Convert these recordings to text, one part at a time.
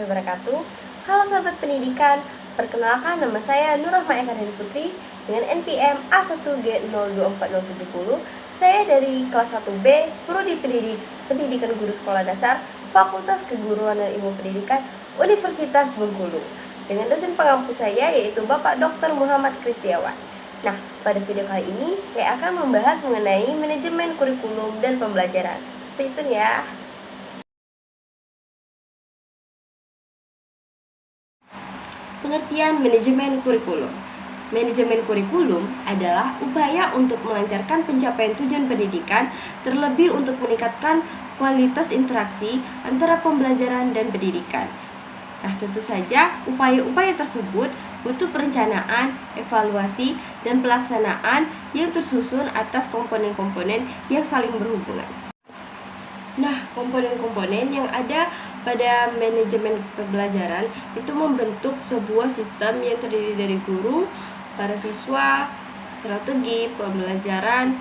warahmatullahi wabarakatuh. Halo sahabat pendidikan, perkenalkan nama saya Nurrahma Eka Dewi Putri dengan NPM A1G024070. Saya dari kelas 1B, Prodi Pendidikan Guru Sekolah Dasar, Fakultas Keguruan dan Ilmu Pendidikan, Universitas Bengkulu. Dengan dosen pengampu saya yaitu Bapak Dr. Muhammad Kristiawan. Nah, pada video kali ini saya akan membahas mengenai manajemen kurikulum dan pembelajaran. Stay tune ya. Pengertian manajemen kurikulum. Manajemen kurikulum adalah upaya untuk melancarkan pencapaian tujuan pendidikan, terlebih untuk meningkatkan kualitas interaksi antara pembelajaran dan pendidikan. Nah, tentu saja upaya-upaya tersebut butuh perencanaan, evaluasi, dan pelaksanaan yang tersusun atas komponen-komponen yang saling berhubungan. Nah, komponen-komponen yang ada pada manajemen pembelajaran itu membentuk sebuah sistem yang terdiri dari guru, para siswa, strategi pembelajaran,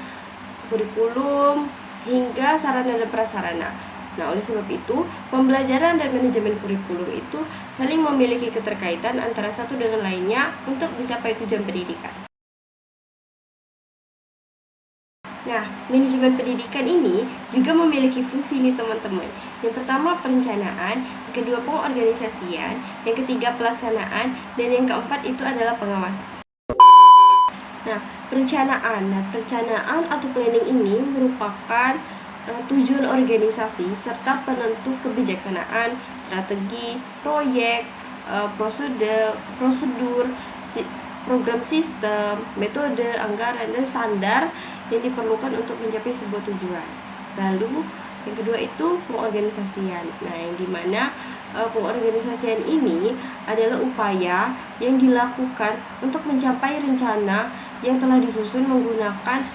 kurikulum, hingga sarana dan prasarana. Nah, oleh sebab itu, pembelajaran dan manajemen kurikulum itu saling memiliki keterkaitan antara satu dengan lainnya untuk mencapai tujuan pendidikan. Nah, manajemen pendidikan ini juga memiliki fungsi nih teman-teman. Yang pertama perencanaan, yang kedua pengorganisasian, yang ketiga pelaksanaan, dan yang keempat itu adalah pengawasan. Nah, perencanaan atau planning ini merupakan tujuan organisasi serta penentu kebijaksanaan, strategi, proyek, prosedur, program sistem, metode, anggaran, dan standar yang diperlukan untuk mencapai sebuah tujuan. Lalu yang kedua itu pengorganisasian. Nah, yang dimana pengorganisasian ini adalah upaya yang dilakukan untuk mencapai rencana yang telah disusun menggunakan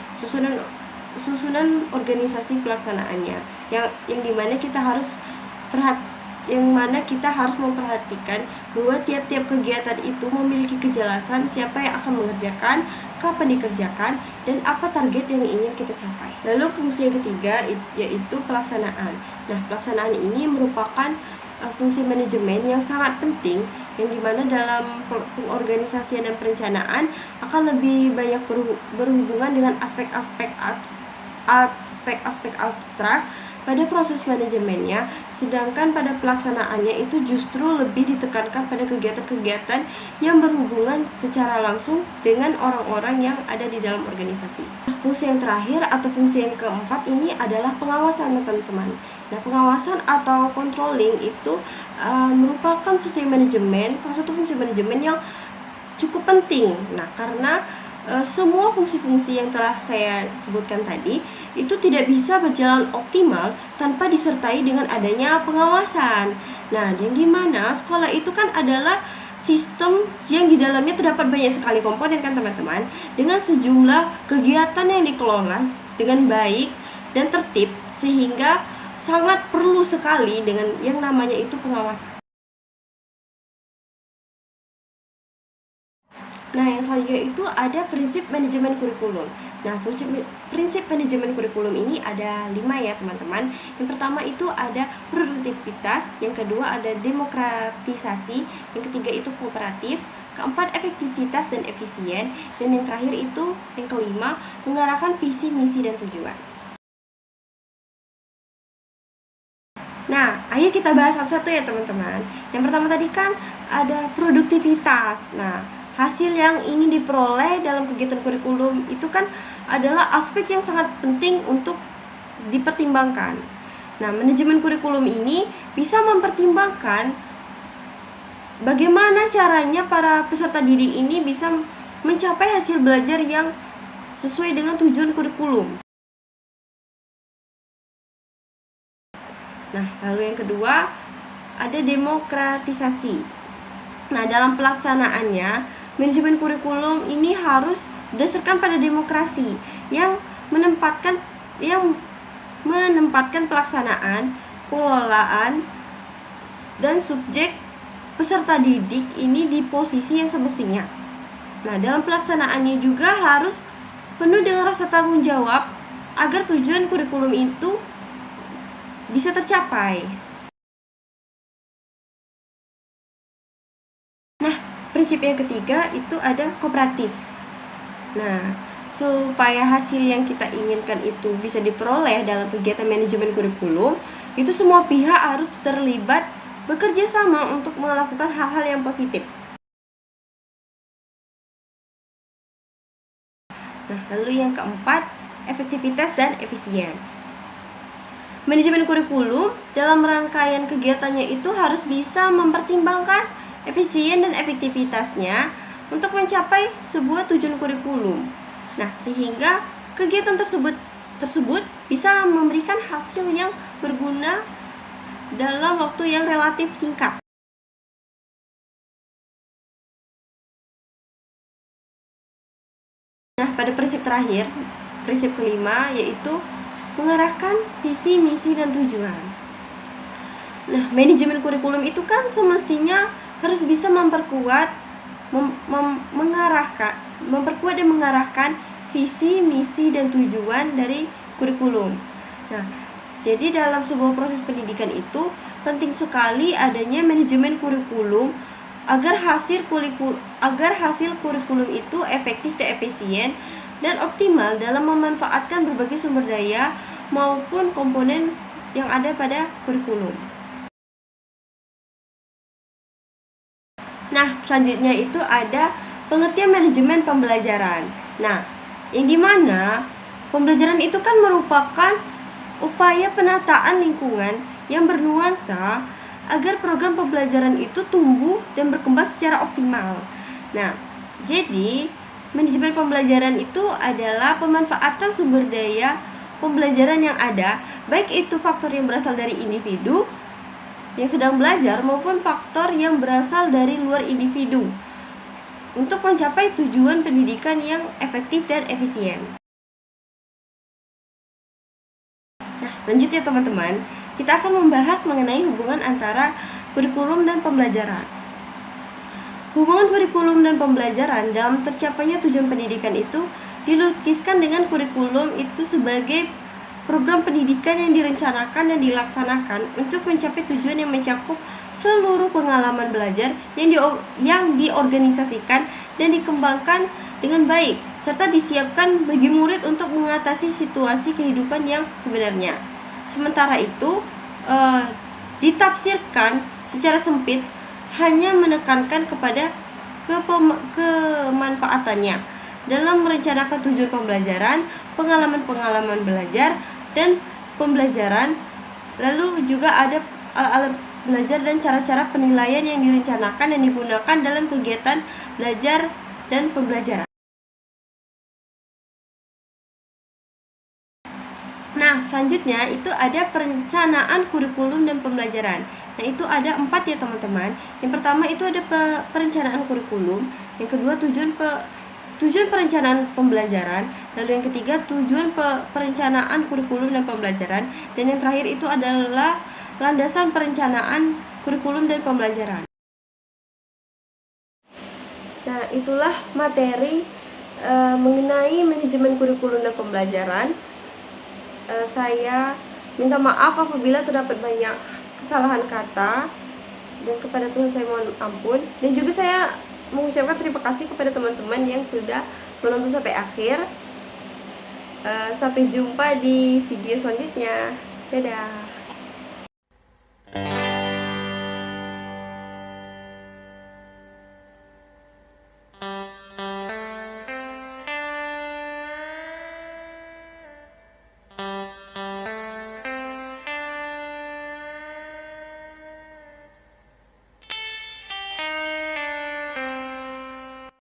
susunan organisasi pelaksanaannya, yang dimana kita harus memperhatikan bahwa tiap-tiap kegiatan itu memiliki kejelasan siapa yang akan mengerjakan, kapan dikerjakan, dan apa target yang ingin kita capai. Lalu fungsi yang ketiga yaitu pelaksanaan. Nah, pelaksanaan ini merupakan fungsi manajemen yang sangat penting, yang dimana dalam pengorganisasian dan perencanaan akan lebih banyak berhubungan dengan aspek-aspek abstrak pada proses manajemennya, sedangkan pada pelaksanaannya itu justru lebih ditekankan pada kegiatan-kegiatan yang berhubungan secara langsung dengan orang-orang yang ada di dalam organisasi. Fungsi yang terakhir atau fungsi yang keempat ini adalah pengawasan, teman-teman. Nah, pengawasan atau controlling itu merupakan fungsi manajemen, salah satu fungsi manajemen yang cukup penting. Nah, karena semua fungsi-fungsi yang telah saya sebutkan tadi itu tidak bisa berjalan optimal tanpa disertai dengan adanya pengawasan. Nah, yang dimana sekolah itu kan adalah sistem yang di dalamnya terdapat banyak sekali komponen kan teman-teman, dengan sejumlah kegiatan yang dikelola dengan baik dan tertib, sehingga sangat perlu sekali dengan yang namanya itu pengawasan. Nah, yang selanjutnya itu ada prinsip manajemen kurikulum. Nah, prinsip manajemen kurikulum ini ada 5 ya teman-teman. Yang pertama itu ada produktivitas, yang kedua ada demokratisasi, yang ketiga itu kooperatif, keempat efektivitas dan efisien, dan yang terakhir itu yang kelima mengarahkan visi, misi, dan tujuan. Nah, ayo kita bahas satu-satu ya teman-teman. Yang pertama tadi kan ada produktivitas. Nah, hasil yang ingin diperoleh dalam kegiatan kurikulum itu kan adalah aspek yang sangat penting untuk dipertimbangkan. Nah, manajemen kurikulum ini bisa mempertimbangkan bagaimana caranya para peserta didik ini bisa mencapai hasil belajar yang sesuai dengan tujuan kurikulum. Nah, lalu yang kedua ada demokratisasi. Nah, dalam pelaksanaannya, manajemen kurikulum ini harus berdasarkan pada demokrasi yang menempatkan pelaksanaan, pengelolaan, dan subjek peserta didik ini di posisi yang semestinya. Nah, dalam pelaksanaannya juga harus penuh dengan rasa tanggung jawab agar tujuan kurikulum itu bisa tercapai. prinsip yang ketiga itu ada kooperatif. Nah, supaya hasil yang kita inginkan itu bisa diperoleh dalam kegiatan manajemen kurikulum, itu semua pihak harus terlibat bekerja sama untuk melakukan hal-hal yang positif. Nah, lalu yang keempat, efektivitas dan efisien. Manajemen kurikulum dalam rangkaian kegiatannya itu harus bisa mempertimbangkan efisien dan efektivitasnya untuk mencapai sebuah tujuan kurikulum. Nah, sehingga kegiatan tersebut bisa memberikan hasil yang berguna dalam waktu yang relatif singkat. Nah, pada prinsip terakhir, prinsip kelima, yaitu mengarahkan visi, misi, dan tujuan. Nah, manajemen kurikulum itu kan semestinya harus bisa memperkuat dan mengarahkan visi, misi, dan tujuan dari kurikulum. Nah, jadi dalam sebuah proses pendidikan itu penting sekali adanya manajemen kurikulum agar hasil kurikulum itu efektif dan efisien dan optimal dalam memanfaatkan berbagai sumber daya maupun komponen yang ada pada kurikulum. Nah, selanjutnya itu ada pengertian manajemen pembelajaran. Nah, yang dimana pembelajaran itu kan merupakan upaya penataan lingkungan yang bernuansa agar program pembelajaran itu tumbuh dan berkembang secara optimal. Nah, jadi manajemen pembelajaran itu adalah pemanfaatan sumber daya pembelajaran yang ada, baik itu faktor yang berasal dari individu yang sedang belajar maupun faktor yang berasal dari luar individu untuk mencapai tujuan pendidikan yang efektif dan efisien. Nah, lanjut ya teman-teman, kita akan membahas mengenai hubungan antara kurikulum dan pembelajaran. Hubungan kurikulum dan pembelajaran dalam tercapainya tujuan pendidikan itu dilukiskan dengan kurikulum itu sebagai program pendidikan yang direncanakan dan dilaksanakan untuk mencapai tujuan yang mencakup seluruh pengalaman belajar yang diorganisasikan dan dikembangkan dengan baik, serta disiapkan bagi murid untuk mengatasi situasi kehidupan yang sebenarnya. Sementara itu, ditafsirkan secara sempit hanya menekankan kepada kemanfaatannya dalam merencanakan tujuan pembelajaran, pengalaman-pengalaman belajar, dan pembelajaran. Lalu juga ada alat belajar dan cara-cara penilaian yang direncanakan dan digunakan dalam kegiatan belajar dan pembelajaran. Nah, selanjutnya itu ada perencanaan kurikulum dan pembelajaran. Nah, itu ada 4 ya teman-teman. Yang pertama itu ada perencanaan kurikulum. Yang kedua tujuan perencanaan pembelajaran. Lalu yang ketiga tujuan perencanaan kurikulum dan pembelajaran. Dan yang terakhir itu adalah landasan perencanaan kurikulum dan pembelajaran. Nah, itulah materi mengenai manajemen kurikulum dan pembelajaran. Saya minta maaf apabila terdapat banyak kesalahan kata, dan kepada Tuhan saya mohon ampun. Dan juga saya mengucapkan terima kasih kepada teman-teman yang sudah menonton sampai akhir. Sampai jumpa di video selanjutnya. Dadah.